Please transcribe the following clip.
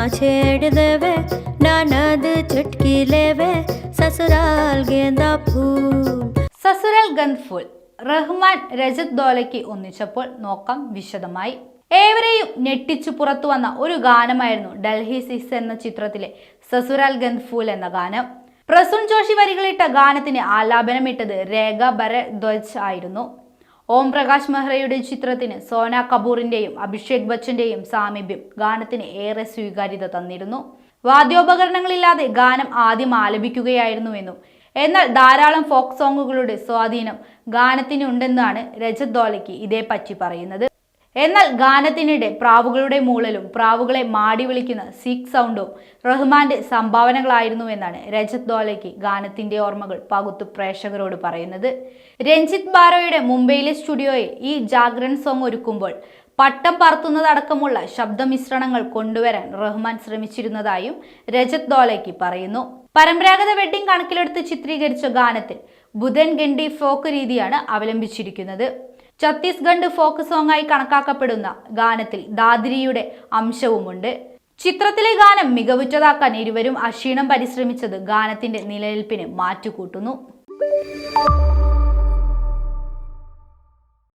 छेड़ देवे ननद चुटकी लेवे ससुराल गेंदा फूल. സസുരൽ ഗന്ധ് ഫൂൽ റഹ്മാൻ രജത് ദോലയ്ക്ക് ഒന്നിച്ചപ്പോൾ നോക്കാം വിശദമായി. ഏവരെയും ഞെട്ടിച്ചു പുറത്തു വന്ന ഒരു ഗാനമായിരുന്നു ഡൽഹി 6 എന്ന ചിത്രത്തിലെ സസുരാൽ ഗന്ധ് ഫൂൽ എന്ന ഗാനം. പ്രസൂൺ ജോഷി വരികളിട്ട ഗാനത്തിന് ആലാപനമിട്ടത് രേഖ ഭരദ്വാജ് ആയിരുന്നു. ഓം പ്രകാശ് മെഹ്റയുടെ ചിത്രത്തിന് സോന കപൂറിന്റെയും അഭിഷേക് ബച്ചന്റെയും സാമീപ്യം ഗാനത്തിന് ഏറെ സ്വീകാര്യത തന്നിരുന്നു. വാദ്യോപകരണങ്ങളില്ലാതെ ഗാനം ആദ്യം ആലപിക്കുകയായിരുന്നുവെന്നും എന്നാൽ ധാരാളം ഫോക്ക് സോങ്ങുകളുടെ സ്വാധീനം ഗാനത്തിനുണ്ടെന്നാണ് രജത് ദോലയ്ക്ക് ഇതേപ്പറ്റി പറയുന്നത്. എന്നാൽ ഗാനത്തിനിടെ പ്രാവുകളുടെ മൂളലും പ്രാവുകളെ മാടി വിളിക്കുന്ന സീക്ക് സൗണ്ടും റഹ്മാന്റെ സംഭാവനകളായിരുന്നുവെന്നാണ് രജത് ദോലയ്ക്ക് ഗാനത്തിന്റെ ഓർമ്മകൾ പകുത്തു പ്രേക്ഷകരോട് പറയുന്നത്. രഞ്ജിത്ത് ബാരോയുടെ മുംബൈയിലെ സ്റ്റുഡിയോയിൽ ഈ ജാഗ്രൻ സോങ് ഒരുക്കുമ്പോൾ പട്ടം പറത്തുന്നതടക്കമുള്ള ശബ്ദമിശ്രണങ്ങൾ കൊണ്ടുവരാൻ റഹ്മാൻ ശ്രമിച്ചിരുന്നതായും രജത് ദോലയ്ക്ക് പറയുന്നു. പരമ്പരാഗത വെഡ്ഡിംഗ് കണക്കിലെടുത്ത് ചിത്രീകരിച്ച ഗാനത്തിൽ ബുദൻഗണ്ഡി ഫോക്ക് രീതിയാണ് അവലംബിച്ചിരിക്കുന്നത്. ഛത്തീസ്ഗഡ് ഫോക്ക് സോങ്ങായി കണക്കാക്കപ്പെടുന്ന ഗാനത്തിൽ ദാദ്രിയുടെ അംശവുമുണ്ട്. ചിത്രത്തിലെ ഗാനം മികവുറ്റതാക്കാൻ ഇരുവരും അക്ഷീണം പരിശ്രമിച്ചത് ഗാനത്തിന്റെ നിലനിൽപ്പിന് മാറ്റുകൂട്ടുന്നു.